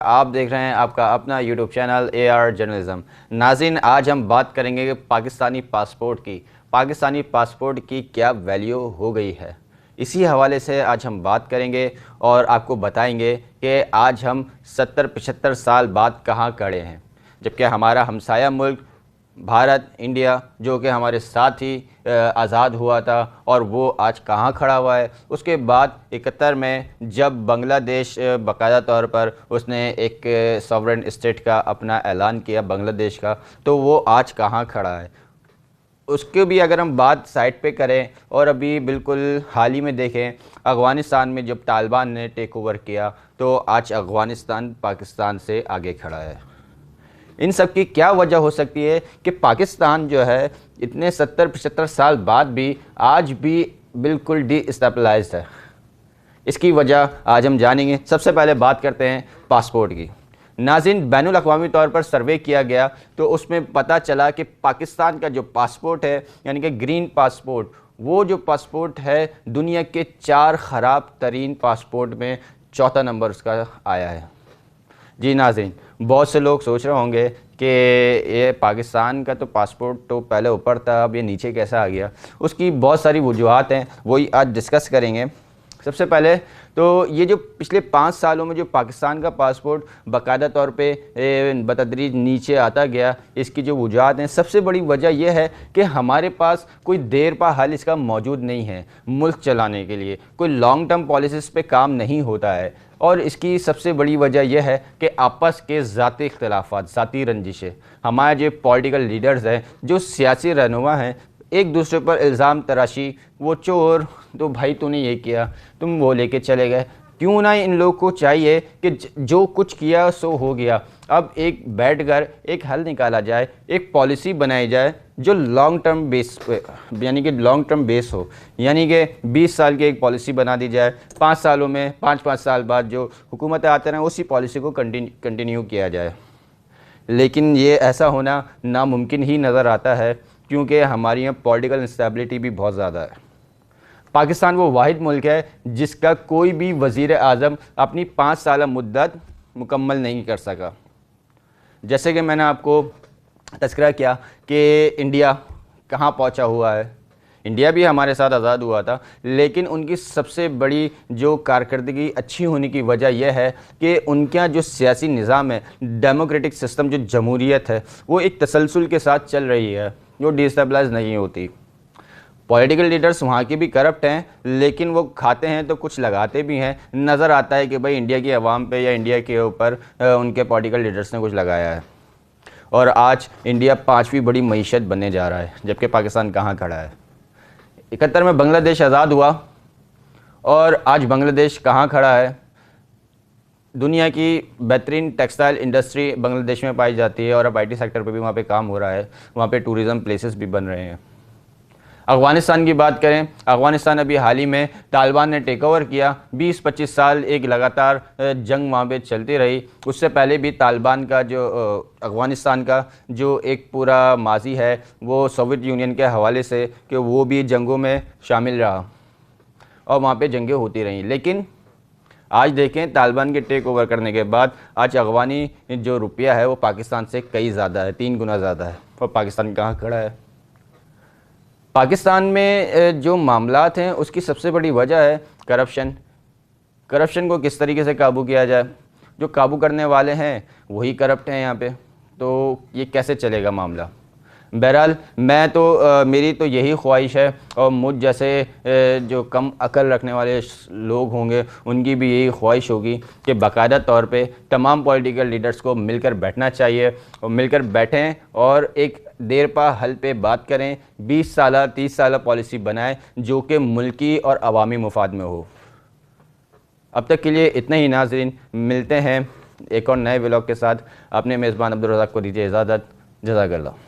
आप देख रहे हैं आपका अपना यूट्यूब चैनल AR जर्नलिज्म। नाज़रीन, आज हम बात करेंगे कि पाकिस्तानी पासपोर्ट की क्या वैल्यू हो गई है। इसी हवाले से आज हम बात करेंगे और आपको बताएंगे कि आज हम 70-75 साल बाद कहाँ खड़े हैं, जबकि हमारा हमसाया मुल्क भारत, इंडिया, जो कि हमारे साथ ही आज़ाद हुआ था, और वो आज कहाँ खड़ा हुआ है। उसके बाद 71 में जब बांग्लादेश बाकायदा तौर पर उसने एक सॉवरेन स्टेट का अपना ऐलान किया बांग्लादेश का, तो वो आज कहाँ खड़ा है। उसके भी अगर हम बात साइड पे करें और अभी बिल्कुल हाल ही में देखें, अफ़गानिस्तान में जब तालिबान ने टेक ओवर किया तो आज अफ़गानिस्तान पाकिस्तान से आगे खड़ा है। इन सब की क्या वजह हो सकती है कि पाकिस्तान जो है इतने 70-75 साल बाद भी आज भी बिल्कुल डीस्टेबलाइज्ड है। इसकी वजह आज हम जानेंगे। सबसे पहले बात करते हैं पासपोर्ट की। नाज़रीन, बैनुल अक़वामी तौर पर सर्वे किया गया तो उसमें पता चला कि पाकिस्तान का जो पासपोर्ट है, यानी कि ग्रीन पासपोर्ट, वो जो पासपोर्ट है दुनिया के 4 ख़राब तरीन पासपोर्ट में चौथा नंबर उसका आया है। जी नाज़रीन, बहुत से लोग सोच रहे होंगे कि ये पाकिस्तान का तो पासपोर्ट तो पहले ऊपर था, अब ये नीचे कैसा आ गया। उसकी बहुत सारी वजूहात हैं, वही आज डिस्कस करेंगे। सबसे पहले तो ये जो पिछले 5 सालों में जो पाकिस्तान का पासपोर्ट बाकायदा तौर पे बतदरीज नीचे आता गया, इसकी जो वजूहात हैं, सबसे बड़ी वजह यह है कि हमारे पास कोई देर पा हल इसका मौजूद नहीं है। मुल्क चलाने के लिए कोई लॉन्ग टर्म पॉलिसीज़ पे काम नहीं होता है, और इसकी सबसे बड़ी वजह यह है कि आपस के ज़ाती इख्तिलाफ़ात, ज़ाती रंजिशें। हमारे जो पॉलिटिकल लीडर्स हैं, जो सियासी रहनुमा हैं, एक दूसरे पर इल्ज़ाम तराशी, वो चोर, तो भाई तूने ये किया, तुम वो लेके चले गए। क्यों ना इन लोग को चाहिए कि जो कुछ किया सो हो गया, अब एक बैठकर एक हल निकाला जाए, एक पॉलिसी बनाई जाए जो लॉन्ग टर्म बेस पे, यानी कि लॉन्ग टर्म बेस हो, यानी कि 20 साल की एक पॉलिसी बना दी जाए। 5 सालों में 5-5 साल बाद जो हुकूमतें आते रहें उसी पॉलिसी को कंटिन्यू किया जाए। लेकिन ये ऐसा होना नामुमकिन ही नज़र आता है, क्योंकि हमारी यहाँ पॉलिटिकल इंस्टेबिलिटी भी बहुत ज़्यादा है। पाकिस्तान वो वाहिद मुल्क है जिसका कोई भी वज़ीर आज़म अपनी 5 साल मुद्दत मुकम्मल नहीं कर सका। जैसे कि मैंने आपको तज़किरा किया कि इंडिया कहाँ पहुँचा हुआ है। इंडिया भी हमारे साथ आज़ाद हुआ था, लेकिन उनकी सबसे बड़ी जो कारकर्दगी अच्छी होने की वजह यह है कि उनका जो सियासी निज़ाम है, डेमोक्रेटिक सिस्टम, जो जमहूरियत है, वो एक तसलसल के साथ चल रही है, जो डिस्टेबलाइज नहीं होती। पॉलिटिकल लीडर्स वहाँ के भी करप्ट हैं, लेकिन वो खाते हैं तो कुछ लगाते भी हैं। नज़र आता है कि भाई इंडिया की आवाम पे या इंडिया के ऊपर उनके पॉलिटिकल लीडर्स ने कुछ लगाया है, और आज इंडिया 5वीं बड़ी मईशत बनने जा रहा है, जबकि पाकिस्तान कहाँ खड़ा है। 71 में बांग्लादेश आज़ाद हुआ, और आज बांग्लादेश कहाँ खड़ा है। दुनिया की बेहतरीन टेक्सटाइल इंडस्ट्री बांग्लादेश में पाई जाती है, और अब IT सेक्टर पे भी वहाँ पे काम हो रहा है, वहाँ पे टूरिज़म प्लेसेस भी बन रहे हैं। अफ़गानिस्तान की बात करें, अफ़गानिस्तान अभी हाल ही में तालिबान ने टेक ओवर किया। 20-25 साल एक लगातार जंग वहाँ पे चलती रही। उससे पहले भी तालिबान का जो अफ़गानिस्तान का जो एक पूरा माजी है, वो सोवियत यूनियन के हवाले से कि वो भी जंगों में शामिल रहा, और वहाँ पे जंगें होती रहीं। लेकिन आज देखें, तालिबान के टेक ओवर करने के बाद आज अफ़गानी जो रुपया है वो पाकिस्तान से कई ज़्यादा है, 3 गुना ज़्यादा है। और पाकिस्तान कहाँ खड़ा है। पाकिस्तान में जो मामलात हैं उसकी सबसे बड़ी वजह है करप्शन को किस तरीके से काबू किया जाए। जो काबू करने वाले हैं वही करप्ट हैं यहाँ पे, तो ये कैसे चलेगा मामला। बहरहाल मैं तो मेरी तो यही ख्वाहिश है, और मुझ जैसे जो कम अकल रखने वाले लोग होंगे उनकी भी यही ख्वाहिश होगी कि बाकायदा तौर पे तमाम पॉलिटिकल लीडर्स को मिलकर बैठना चाहिए, और मिलकर बैठें और एक देर पा हल पे बात करें। 20 साल 30 साल पॉलिसी बनाएं जो कि मुल्की और अवामी मुफाद में हो। अब तक के लिए इतना ही नाज़रीन, मिलते हैं एक और नए व्लॉग के साथ। अपने मेज़बान अब्दुल रज़ाक को दीजिए इजाज़त। जज़ाकल्लाह।